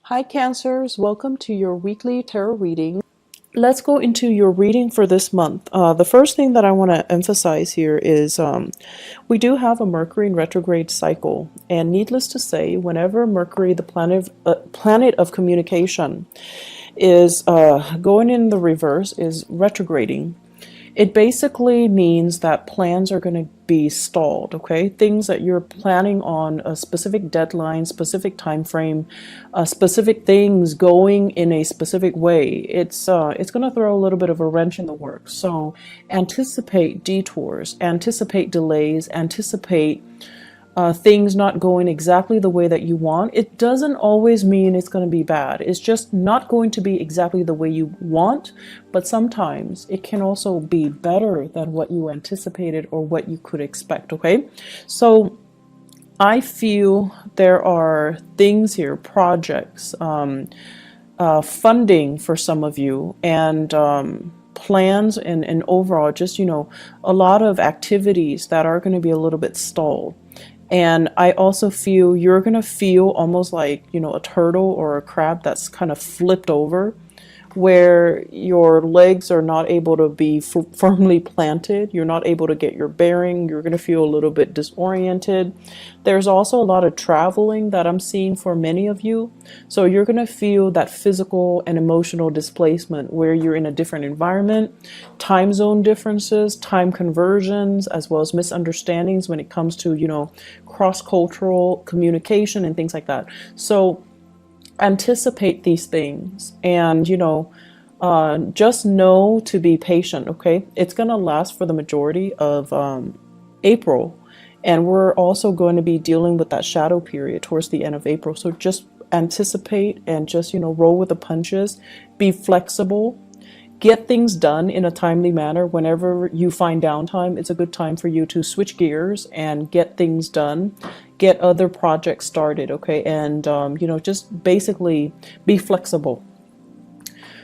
Hi Cancers, welcome to your weekly tarot reading. Let's go into your reading for this month. The first thing that I want to emphasize here is we do have a Mercury in retrograde cycle, and needless to say, whenever Mercury, the planet of communication, is going in the reverse, is retrograding, it basically means that plans are going to be stalled, okay? Things that you're planning on a specific deadline, specific time frame, specific things going in a specific way. It's going to throw a little bit of a wrench in the works. So anticipate detours, anticipate delays, anticipate things not going exactly the way that you want. It doesn't always mean it's going to be bad. It's just not going to be exactly the way you want, but sometimes it can also be better than what you anticipated or what you could expect, okay? So I feel there are things here, projects, funding for some of you, and plans and overall just, a lot of activities that are going to be a little bit stalled. And I also feel you're going to feel almost like, a turtle or a crab that's kind of flipped over, where your legs are not able to be firmly planted. You're not able to get your bearing. You're going to feel a little bit disoriented. There's also a lot of traveling that I'm seeing for many of you. So you're going to feel that physical and emotional displacement where you're in a different environment, time zone differences, time conversions, as well as misunderstandings when it comes to, cross-cultural communication and things like that. So anticipate these things, and just know to be patient, okay? It's going to last for the majority of April, and we're also going to be dealing with that shadow period towards the end of April. So just anticipate and just roll with the punches, be flexible, get things done in a timely manner. Whenever you find downtime, it's a good time for you to switch gears and get things done, get other projects started, okay? And just basically be flexible.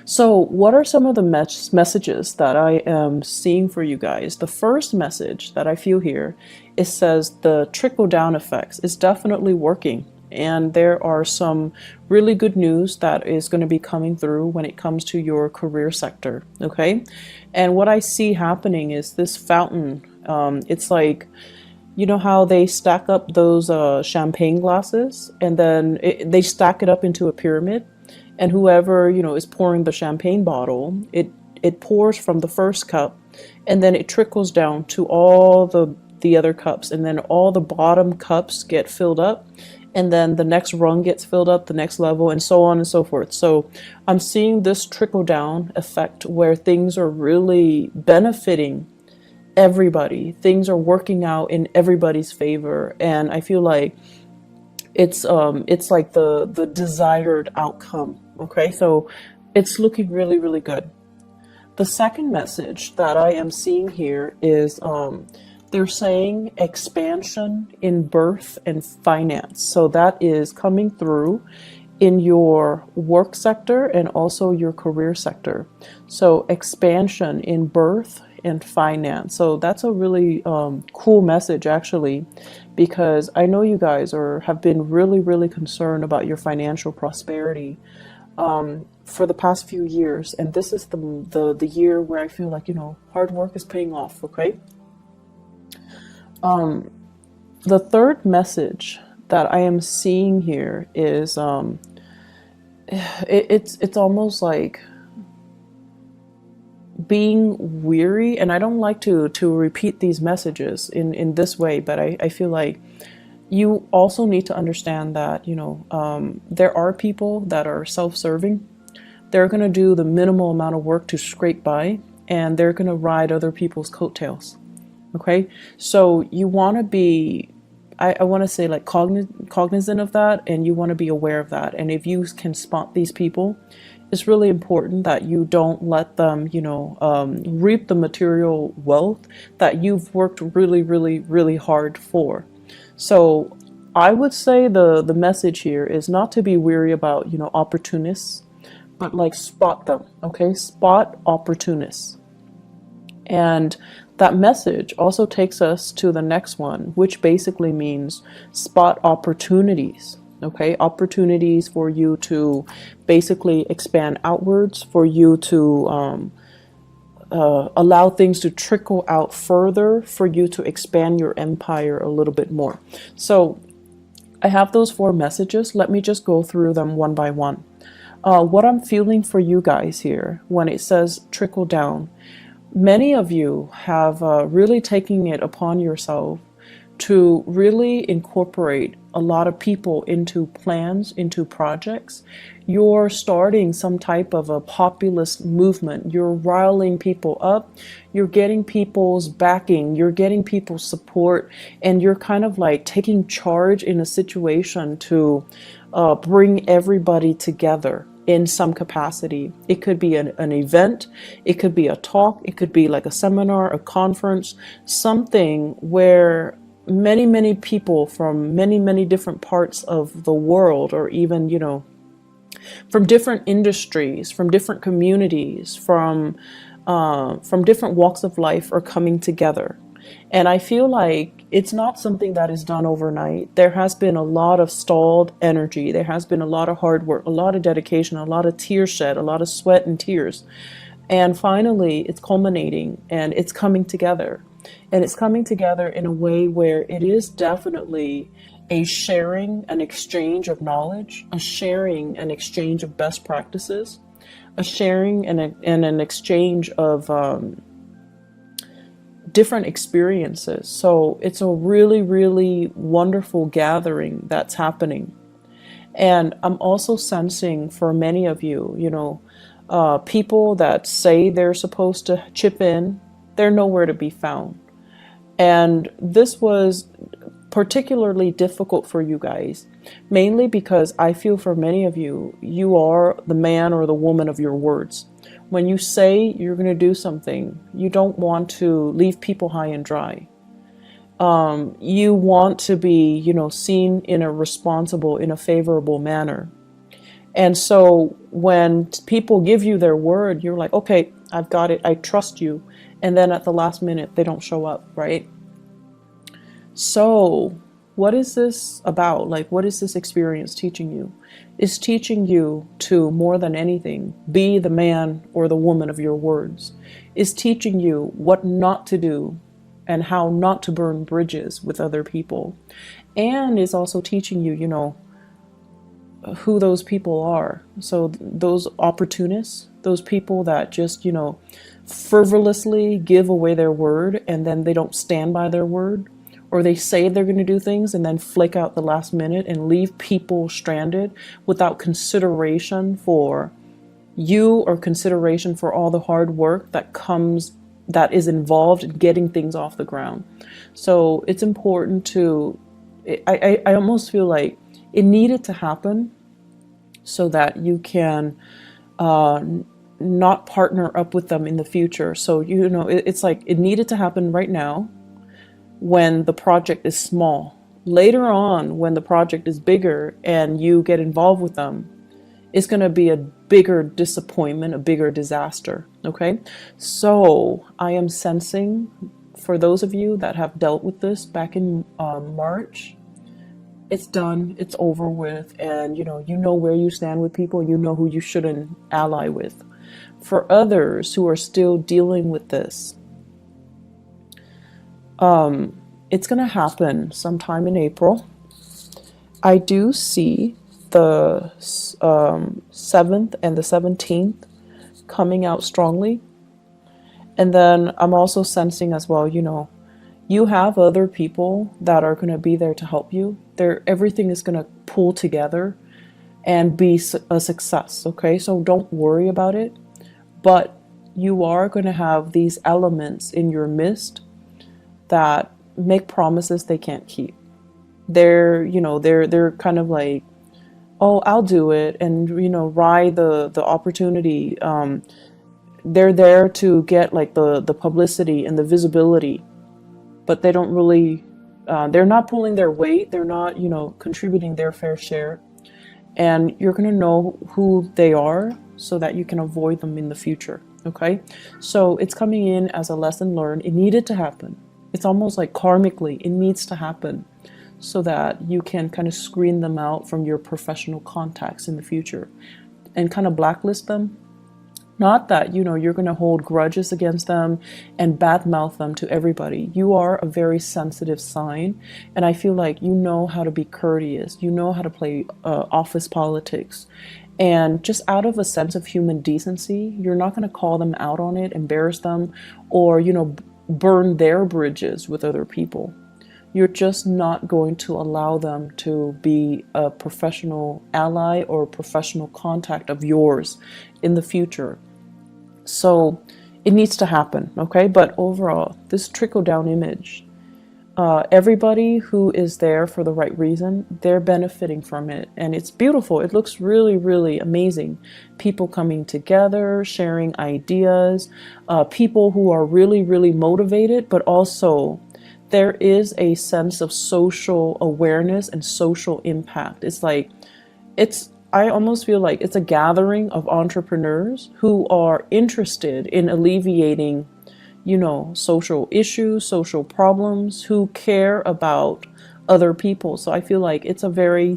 So what are some of the messages that I am seeing for you guys? The first message that I feel here, it says the trickle down effects is definitely working. And there are some really good news that is going to be coming through when it comes to your career sector, okay? And what I see happening is this fountain. It's like, you know how they stack up those champagne glasses, and then they stack it up into a pyramid, and whoever is pouring the champagne bottle, it pours from the first cup, and then it trickles down to all the other cups, and then all the bottom cups get filled up, and then the next rung gets filled up, the next level, and so on and so forth. So I'm seeing this trickle down effect where things are really benefiting everybody. Things are working out in everybody's favor, and I feel like it's like the desired outcome, okay? So it's looking really, really good. The second message that I am seeing here is they're saying expansion in birth and finance. So that is coming through in your work sector and also your career sector. So expansion in birth and finance. So that's a really cool message, actually, because I know you guys have been really, really concerned about your financial prosperity for the past few years, and this is the year where I feel like hard work is paying off. Okay. The third message that I am seeing here is it's almost like being weary, and I don't like to repeat these messages in this way, but I feel like you also need to understand that there are people that are self-serving. They're going to do the minimal amount of work to scrape by, and they're going to ride other people's coattails. Okay, so you want to be, I want to say, like, cognizant of that, and you want to be aware of that. And if you can spot these people, it's really important that you don't let them, reap the material wealth that you've worked really, really, really hard for. So I would say the message here is not to be weary about, opportunists, but like spot them, okay? Spot opportunists. And that message also takes us to the next one, which basically means spot opportunities. Okay, opportunities for you to basically expand outwards, for you to allow things to trickle out further, for you to expand your empire a little bit more. So I have those 4 messages. Let me just go through them one by one. What I'm feeling for you guys here when it says trickle down, many of you have really taken it upon yourself to really incorporate a lot of people into plans, into projects. You're starting some type of a populist movement. You're riling people up. You're getting people's backing. You're getting people's support. And you're kind of like taking charge in a situation to bring everybody together in some capacity. It could be an event. It could be a talk. It could be like a seminar, a conference, something where many people from many different parts of the world, or even, you know, from different industries, from different communities, from different walks of life, are coming together. And I feel like it's not something that is done overnight. There has been a lot of stalled energy. There has been a lot of hard work, a lot of dedication, a lot of tears shed, a lot of sweat and tears. And finally, it's culminating and it's coming together. And it's coming together in a way where it is definitely a sharing, an exchange of knowledge, a sharing, an exchange of best practices, a sharing and an exchange of different experiences. So it's a really wonderful gathering that's happening. And I'm also sensing for many of you, you know, people that say they're supposed to chip in, they're nowhere to be found. And this was particularly difficult for you guys, mainly because I feel for many of you, you are the man or the woman of your words. When you say you're going to do something, you don't want to leave people high and dry. You want to be, you know, seen in a responsible, in a favorable manner. And so when people give you their word, you're like, okay, I've got it. I trust you. And then at the last minute, they don't show up, right? So what is this about? Like, what is this experience teaching you? It's teaching you to, more than anything, be the man or the woman of your words. It's teaching you what not to do and how not to burn bridges with other people. And it's also teaching you, you know, who those people are. So those opportunists, those people that just, you know, frivolously give away their word and then they don't stand by their word, or they say they're going to do things and then flake out the last minute and leave people stranded without consideration for you or consideration for all the hard work that is involved in getting things off the ground. So it's important to, I almost feel like it needed to happen so that you can not partner up with them in the future. So, you know, it's like it needed to happen right now when the project is small. Later on, when the project is bigger and you get involved with them, it's going to be a bigger disappointment, a bigger disaster. Okay. So I am sensing, for those of you that have dealt with this back in March, it's done, it's over with, and you know where you stand with people, you know who you shouldn't ally with. For others who are still dealing with this, it's going to happen sometime in April. I do see the 7th and the 17th coming out strongly. And then I'm also sensing as well, you know, you have other people that are going to be there to help you. Everything is going to pull together and be a success. Okay, so don't worry about it. But you are going to have these elements in your midst that make promises they can't keep. They're kind of like, oh, I'll do it, and ride the opportunity. They're there to get like the publicity and the visibility, but they don't really. They're not pulling their weight. They're not contributing their fair share, and you're gonna know who they are so that you can avoid them in the future. Okay, so it's coming in as a lesson learned. It needed to happen. It's almost like karmically, it needs to happen so that you can kind of screen them out from your professional contacts in the future and kind of blacklist them. Not that, you're going to hold grudges against them and badmouth them to everybody. You are a very sensitive sign, and I feel like you know how to be courteous. You know how to play office politics. And just out of a sense of human decency, you're not going to call them out on it, embarrass them, or, burn their bridges with other people. You're just not going to allow them to be a professional ally or professional contact of yours in the future. So it needs to happen, okay? But overall, this trickle-down image, everybody who is there for the right reason, they're benefiting from it. And it's beautiful. It looks really, really amazing. People coming together, sharing ideas, people who are really, really motivated, but also there is a sense of social awareness and social impact. I almost feel like it's a gathering of entrepreneurs who are interested in alleviating, social issues, social problems, who care about other people. So I feel like it's a very,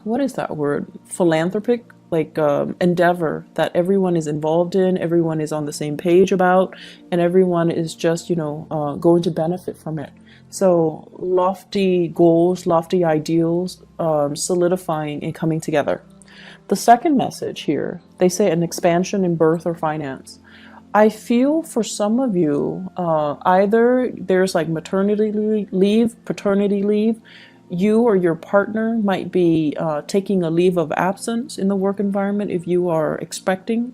what is that word? Philanthropic, endeavor that everyone is involved in, everyone is on the same page about, and everyone is just, going to benefit from it. So lofty goals, lofty ideals, solidifying and coming together. The second message here, they say an expansion in birth or finance. I feel for some of you, either there's like maternity leave, paternity leave. You or your partner might be taking a leave of absence in the work environment if you are expecting.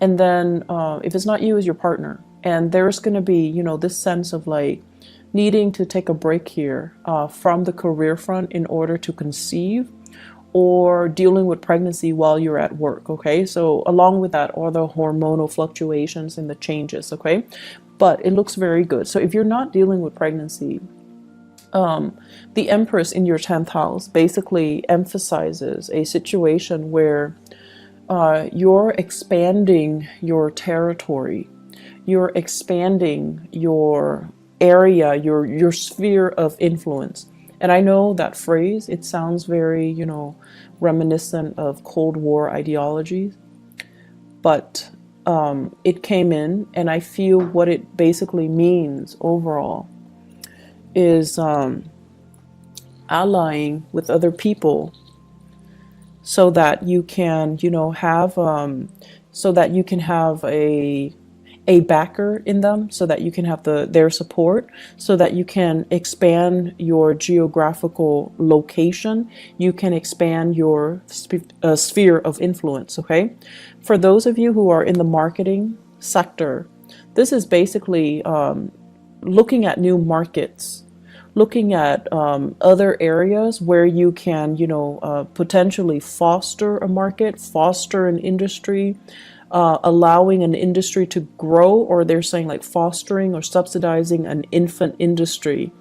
And then if it's not you, it's your partner. And there's going to be, this sense of like needing to take a break here from the career front in order to conceive, or dealing with pregnancy while you're at work, okay? So along with that are the hormonal fluctuations and the changes, okay? But it looks very good. So if you're not dealing with pregnancy, the Empress in your 10th house basically emphasizes a situation where you're expanding your territory, you're expanding your area, your sphere of influence. And I know that phrase, it sounds very, reminiscent of Cold War ideologies, but it came in, and I feel what it basically means overall is allying with other people so that you can, have a backer in them, so that you can have their support, so that you can expand your geographical location, you can expand your sphere of influence, okay? For those of you who are in the marketing sector, this is basically looking at new markets, looking at other areas where you can, potentially foster a market, foster an industry, allowing an industry to grow, or they're saying like fostering or subsidizing an infant industry,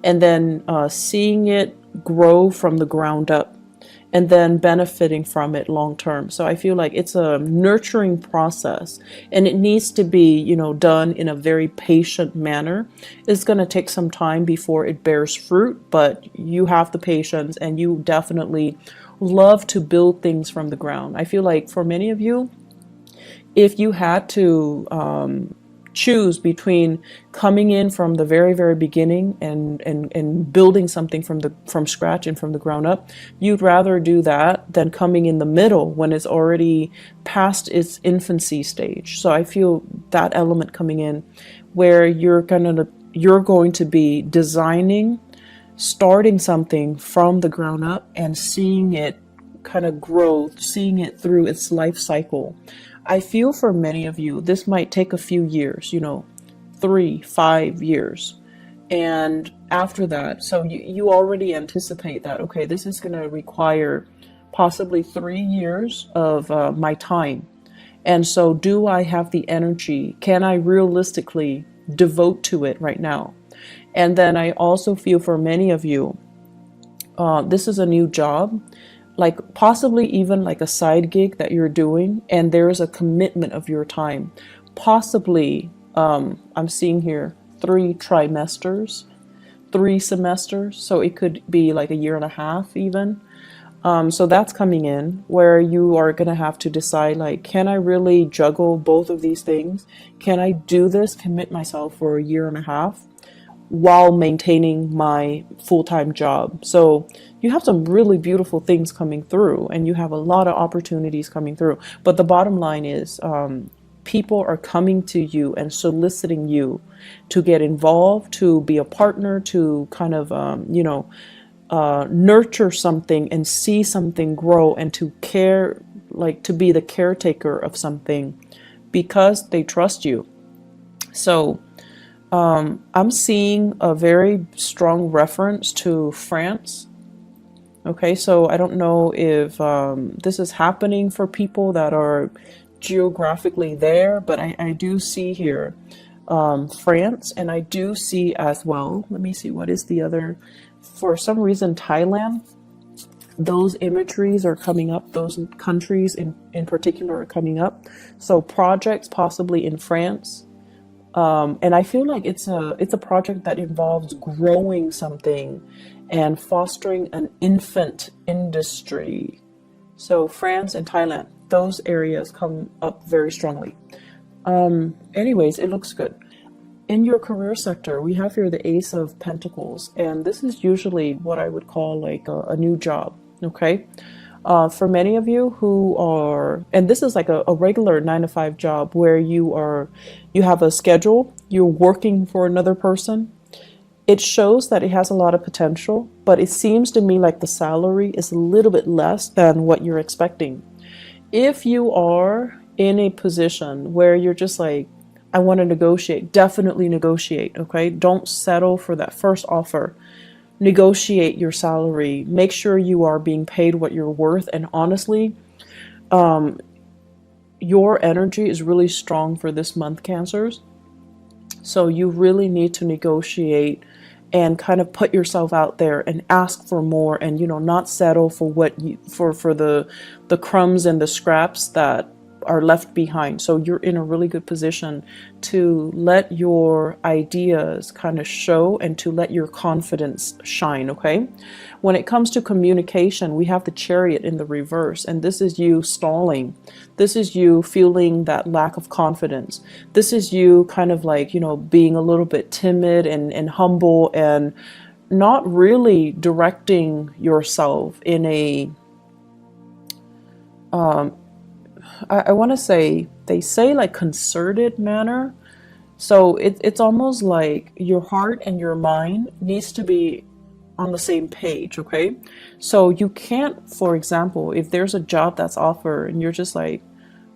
and then seeing it grow from the ground up, and then benefiting from it long term. So I feel like it's a nurturing process, and it needs to be, done in a very patient manner. It's going to take some time before it bears fruit, but you have the patience, and you definitely love to build things from the ground. I feel like for many of you, if you had to choose between coming in from the very, very beginning and building something from scratch and from the ground up, you'd rather do that than coming in the middle when it's already past its infancy stage. So I feel that element coming in where you're going to be designing, starting something from the ground up and seeing it kind of grow, seeing it through its life cycle. I feel for many of you, this might take a few years, 3-5 years. And after that, so you already anticipate that, okay, this is going to require possibly 3 years of my time. And so do I have the energy? Can I realistically devote to it right now? And then I also feel for many of you, this is a new job, like possibly even like a side gig that you're doing, and there's a commitment of your time. Possibly, I'm seeing here 3 trimesters, 3 semesters. So it could be like a year and a half even. So that's coming in where you are going to have to decide, like, can I really juggle both of these things? Can I do this, commit myself for a year and a half while maintaining my full-time job? So you have some really beautiful things coming through, and you have a lot of opportunities coming through. But the bottom line is, people are coming to you and soliciting you to get involved, to be a partner, to kind of, nurture something and see something grow, and to care, like to be the caretaker of something because they trust you. So I'm seeing a very strong reference to France. Okay, so I don't know if this is happening for people that are geographically there, but I do see here France, and I do see as well, let me see, what is the other, for some reason, Thailand. Those imageries are coming up, those countries in particular are coming up. So projects possibly in France. And I feel like it's a project that involves growing something and fostering an infant industry. So France and Thailand, those areas come up very strongly. Anyways, it looks good. In your career sector, we have here the Ace of Pentacles, and this is usually what I would call like a new job, okay? For many of you who are, and this is like a regular 9 to 5 job where you have a schedule, you're working for another person. It shows that it has a lot of potential, but it seems to me like the salary is a little bit less than what you're expecting. If you are in a position where you're just like, I want to negotiate, definitely negotiate, okay? Don't settle for that first offer. Negotiate your salary. Make sure you are being paid what you're worth. And honestly, your energy is really strong for this month, Cancers. So you really need to negotiate and kind of put yourself out there and ask for more, and not settle for what you for the crumbs and the scraps that are left behind. So you're in a really good position to let your ideas kind of show and to let your confidence shine, okay? When it comes to communication, we have the Chariot in the reverse, and this is you stalling. This is you feeling that lack of confidence. This is you kind of like, being a little bit timid and humble and not really directing yourself in a I want to say, they say like concerted manner. So it's almost like your heart and your mind needs to be on the same page, okay? So you can't, for example, if there's a job that's offered and you're just like,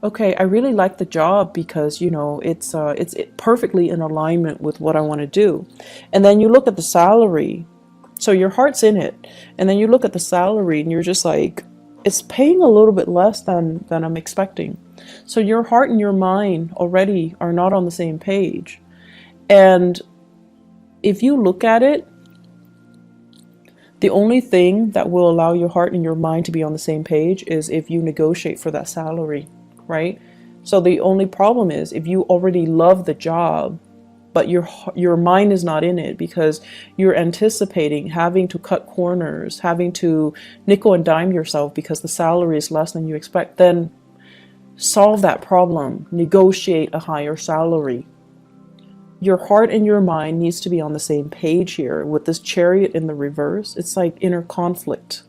okay, I really like the job because, it's perfectly in alignment with what I want to do. And then you look at the salary. So your heart's in it. And then you look at the salary and you're just like, it's paying a little bit less than I'm expecting. So your heart and your mind already are not on the same page. And if you look at it, the only thing that will allow your heart and your mind to be on the same page is if you negotiate for that salary, right? So the only problem is if you already love the job, but your mind is not in it because you're anticipating having to cut corners, having to nickel and dime yourself because the salary is less than you expect, then solve that problem. Negotiate a higher salary. Your heart and your mind needs to be on the same page here. With this Chariot in the reverse, it's like inner conflict.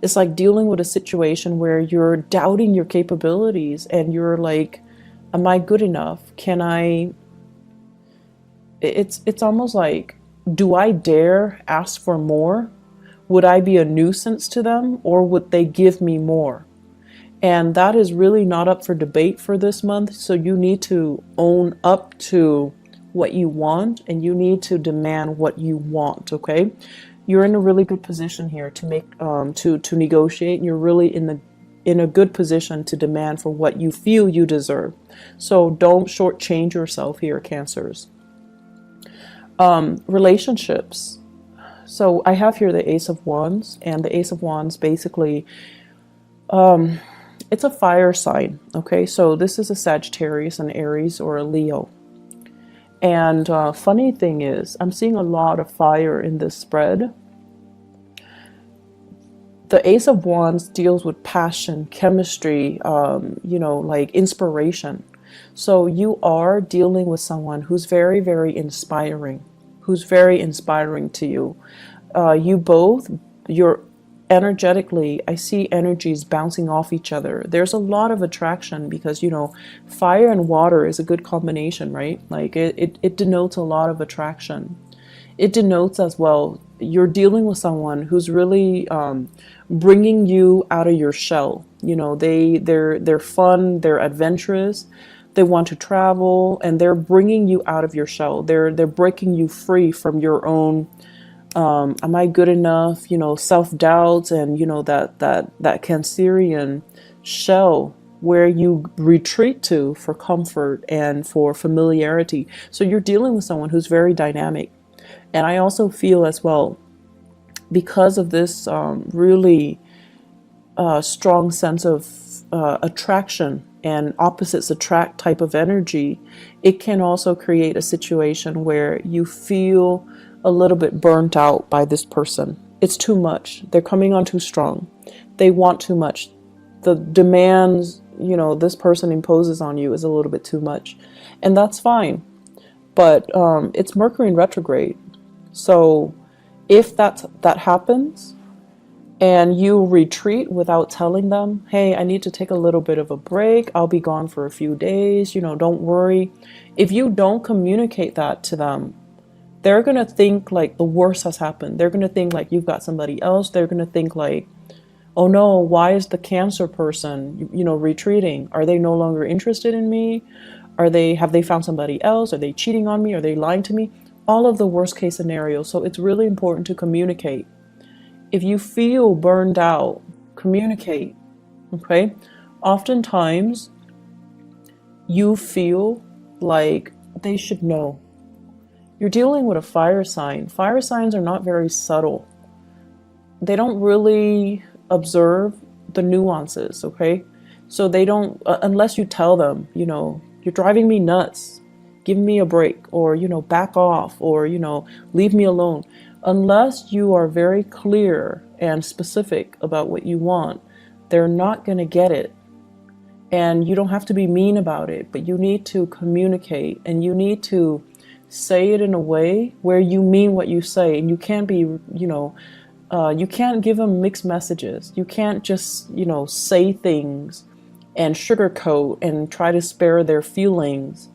It's like dealing with a situation where you're doubting your capabilities and you're like, am I good enough? Can I... It's almost like, do I dare ask for more? Would I be a nuisance to them, or would they give me more? And that is really not up for debate for this month. So you need to own up to what you want, and you need to demand what you want, okay? You're in a really good position here to make to negotiate, and you're really in a good position to demand for what you feel you deserve. So don't shortchange yourself here, Cancers. Relationships. So I have here the Ace of Wands, and the Ace of Wands basically, it's a fire sign, okay? So this is a Sagittarius, an Aries, or a Leo. And funny thing is, I'm seeing a lot of fire in this spread. The Ace of Wands deals with passion, chemistry, like inspiration. So you are dealing with someone who's very, very inspiring, who's very inspiring to you. You're energetically, I see energies bouncing off each other. There's a lot of attraction because, fire and water is a good combination, right? Like it denotes a lot of attraction. It denotes as well, you're dealing with someone who's really bringing you out of your shell. They're fun, they're adventurous, they want to travel, and they're bringing you out of your shell. They're breaking you free from your own am I good enough, self-doubts, and that Cancerian shell where you retreat to for comfort and for familiarity. So you're dealing with someone who's very dynamic. And I also feel as well, because of this really strong sense of attraction and opposites attract type of energy, it can also create a situation where you feel a little bit burnt out by this person. It's too much. They're coming on too strong. They want too much. The demands, this person imposes on you is a little bit too much. And that's fine. But it's Mercury in retrograde. So if that happens and you retreat without telling them, hey, I need to take a little bit of a break, I'll be gone for a few days, don't worry. If you don't communicate that to them, they're going to think like the worst has happened. They're going to think like you've got somebody else. They're going to think like, oh no, why is the Cancer person, retreating? Are they no longer interested in me? Have they found somebody else? Are they cheating on me? Are they lying to me? All of the worst case scenarios. So it's really important to communicate. If you feel burned out, communicate, okay? Oftentimes, you feel like they should know. You're dealing with a fire sign. Fire signs are not very subtle. They don't really observe the nuances, okay? So they don't, unless you tell them, you're driving me nuts, give me a break, or, back off, or, leave me alone. Unless you are very clear and specific about what you want, they're not going to get it. And you don't have to be mean about it, but you need to communicate, and you need to say it in a way where you mean what you say. And you can't be, you can't give them mixed messages. You can't just, say things and sugarcoat and try to spare their feelings.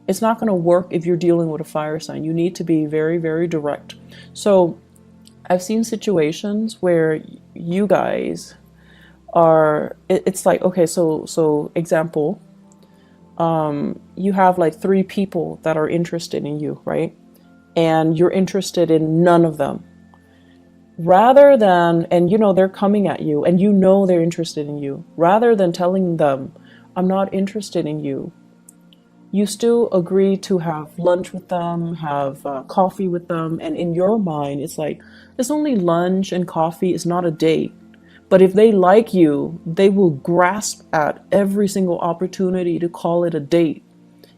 It's not going to work if you're dealing with a fire sign. You need to be very, very direct. So I've seen situations where you guys are, it's like, okay, so example, you have like 3 people that are interested in you, right? And you're interested in none of them. Rather than, and they're coming at you and they're interested in you, rather than telling them, I'm not interested in you, you still agree to have lunch with them, have coffee with them. And in your mind, it's like, it's only lunch and coffee, it's not a date. But if they like you, they will grasp at every single opportunity to call it a date.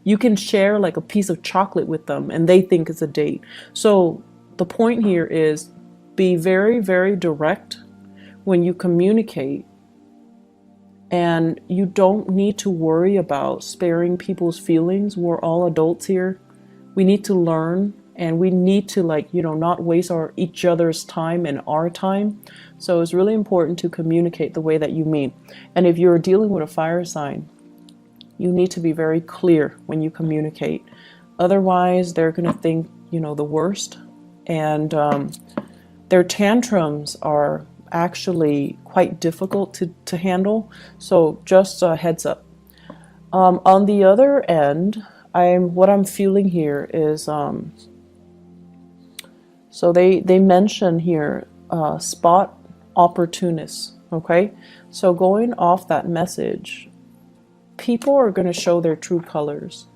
You can share like a piece of chocolate with them and they think it's a date. So the point here is, be very, very direct when you communicate. And you don't need to worry about sparing people's feelings. We're all adults here. We need to learn, and we need to not waste each other's time and our time. So it's really important to communicate the way that you mean. And if you're dealing with a fire sign, you need to be very clear when you communicate. Otherwise, they're going to think, the worst. And their tantrums are actually quite difficult to handle. So just a heads up. On the other end, what I'm feeling here is, so they mention here, spot opportunists. Okay. So going off that message, people are going to show their true colors.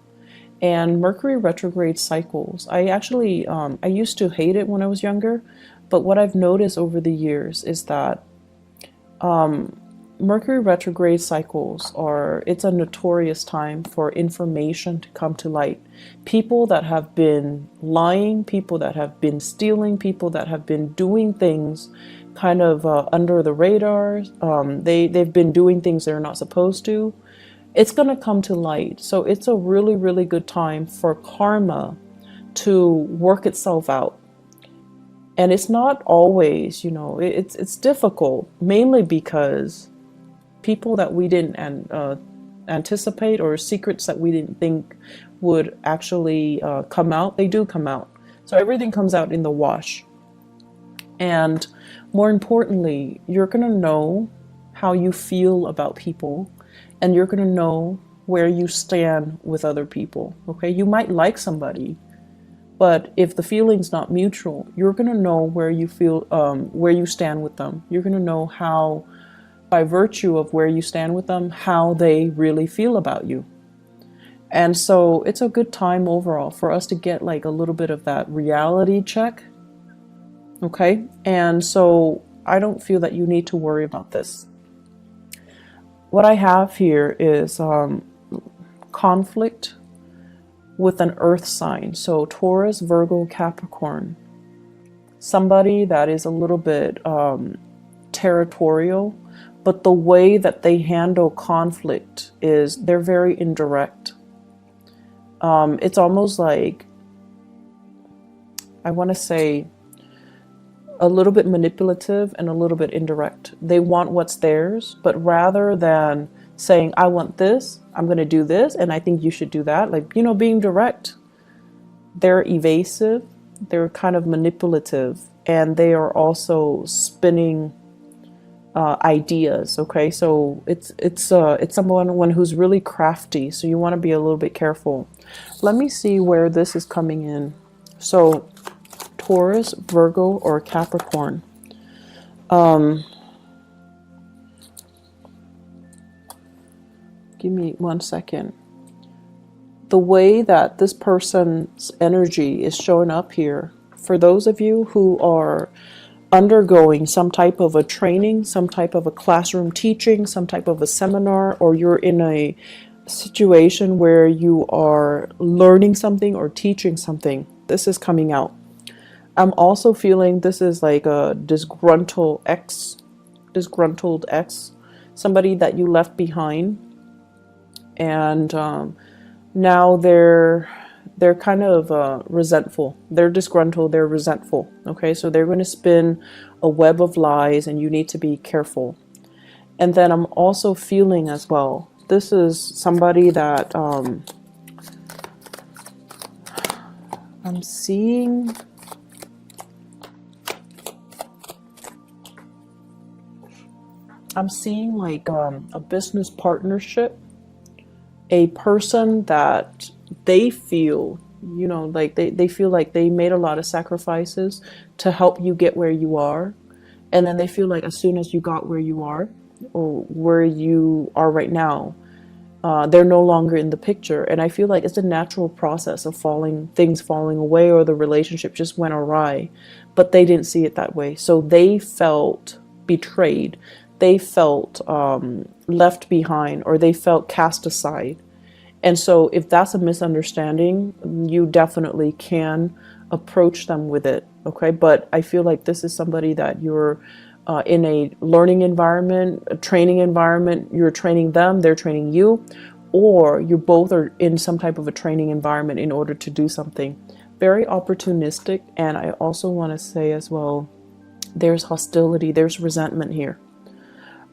And Mercury retrograde cycles, I actually, I used to hate it when I was younger, but what I've noticed over the years is that Mercury retrograde cycles it's a notorious time for information to come to light. People that have been lying, people that have been stealing, people that have been doing things kind of under the radar, they've been doing things they're not supposed to. It's going to come to light. So it's a really, really good time for karma to work itself out. And it's not always, it's difficult, mainly because people that we didn't anticipate, or secrets that we didn't think would actually come out, they do come out. So everything comes out in the wash. And more importantly, you're going to know how you feel about people, and you're going to know where you stand with other people. Okay, you might like somebody, but if the feeling's not mutual, you're going to know where you feel, where you stand with them. You're going to know how, by virtue of where you stand with them, how they really feel about you. And so it's a good time overall for us to get like a little bit of that reality check. Okay, and so I don't feel that you need to worry about this. What I have here is conflict with an earth sign. So Taurus, Virgo, Capricorn. Somebody that is a little bit territorial, but the way that they handle conflict is they're very indirect. It's almost like, I want to say, a little bit manipulative and a little bit indirect. They want what's theirs, but rather than saying, I want this, I'm going to do this, and I think you should do that, like, being direct, they're evasive, they're kind of manipulative, and they are also spinning ideas. Okay, so it's someone who's really crafty, so you want to be a little bit careful. Let me see where this is coming in. So Taurus, Virgo, or Capricorn. Give me 1 second. The way that this person's energy is showing up here, for those of you who are undergoing some type of a training, some type of a classroom teaching, some type of a seminar, or you're in a situation where you are learning something or teaching something, this is coming out. I'm also feeling this is like a disgruntled ex, somebody that you left behind, and now they're kind of resentful. They're disgruntled, they're resentful. Okay, so they're going to spin a web of lies, and you need to be careful. And then I'm also feeling as well, this is somebody that I'm seeing. I'm seeing like a business partnership, a person that they feel, like they feel like they made a lot of sacrifices to help you get where you are. And then they feel like as soon as you got where you are, or where you are right now, they're no longer in the picture. And I feel like it's a natural process of things falling away, or the relationship just went awry, but they didn't see it that way. So they felt betrayed. They felt left behind, or they felt cast aside. And so if that's a misunderstanding, you definitely can approach them with it. Okay, but I feel like this is somebody that you're in a learning environment, a training environment. You're training them, they're training you, or you both are in some type of a training environment in order to do something. Very opportunistic. And I also want to say as well, there's hostility, there's resentment here.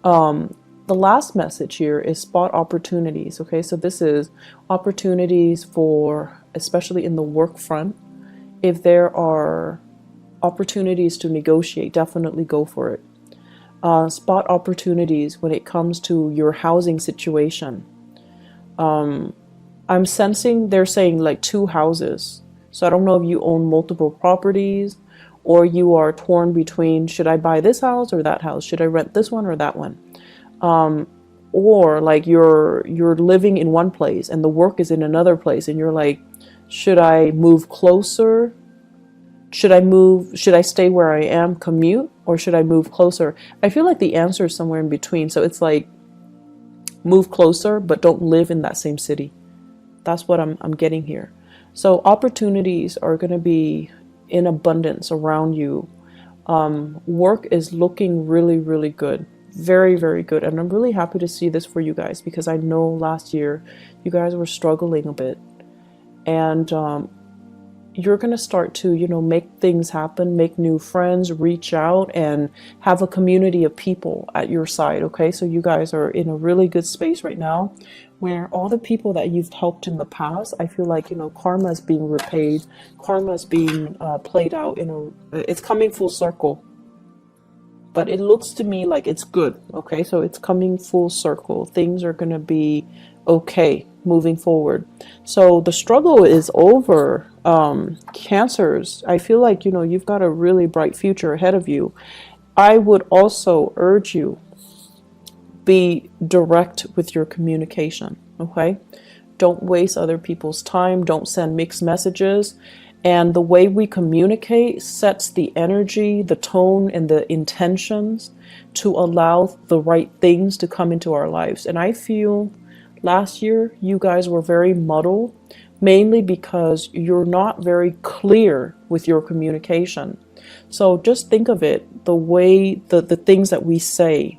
The last message here is spot opportunities. Okay, so this is opportunities for, especially in the work front. If there are opportunities to negotiate, definitely go for it. Spot opportunities when it comes to your housing situation. I'm sensing they're saying like 2 houses. So I don't know if you own multiple properties, or you are torn between, should I buy this house or that house? Should I rent this one or that one? Or like you're living in one place and the work is in another place, and you're like, should I move closer Should I move? Should I stay where I am, commute, or should I move closer? I feel like the answer is somewhere in between. So it's like move closer, but don't live in that same city. That's what I'm getting here. So opportunities are going to be in abundance around you. Work is looking really, really good. Very, very good. And I'm really happy to see this for you guys because I know last year you guys were struggling a bit. And you're going to start to, make things happen, make new friends, reach out and have a community of people at your side. Okay. So you guys are in a really good space right now where all the people that you've helped in the past, I feel like, karma is being repaid. Karma is being played out it's coming full circle. But it looks to me like it's good. Okay. So it's coming full circle. Things are going to be okay moving forward. So the struggle is over. Cancers, I feel like, you've got a really bright future ahead of you. I would also urge you, be direct with your communication. Okay. Don't waste other people's time. Don't send mixed messages. And the way we communicate sets the energy, the tone, and the intentions to allow the right things to come into our lives. And I feel last year you guys were very muddled, mainly because you're not very clear with your communication. So just think of it, the way the things that we say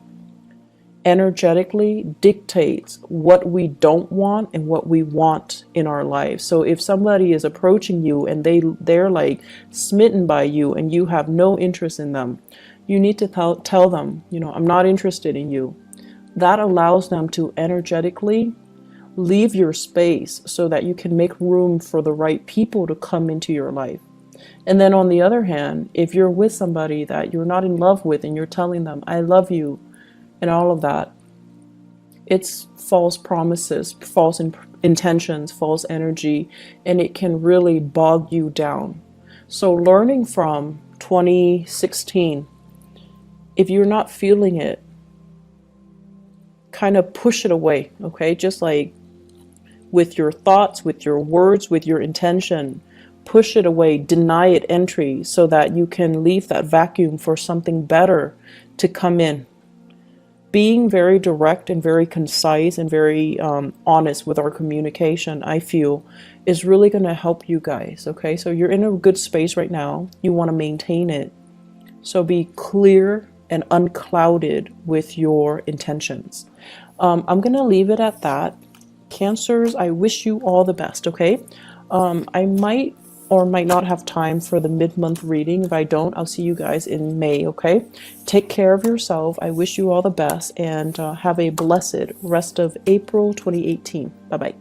energetically dictates what we don't want and what we want in our lives. So if somebody is approaching you and they're like smitten by you and you have no interest in them, you need to tell them, I'm not interested in you. That allows them to energetically leave your space so that you can make room for the right people to come into your life. And then on the other hand, if you're with somebody that you're not in love with and you're telling them, I love you, and all of that, it's false promises, false intentions, false energy, and it can really bog you down. So learning from 2016, if you're not feeling it, kind of push it away, okay? Just like with your thoughts, with your words, with your intention, push it away, deny it entry so that you can leave that vacuum for something better to come in. Being very direct and very concise and very honest with our communication, I feel, is really going to help you guys, okay? So you're in a good space right now. You want to maintain it. So be clear and unclouded with your intentions. I'm going to leave it at that. Cancers, I wish you all the best, okay? I might or might not have time for the mid-month reading. If I don't, I'll see you guys in May, okay? Take care of yourself. I wish you all the best and have a blessed rest of April 2018. Bye-bye.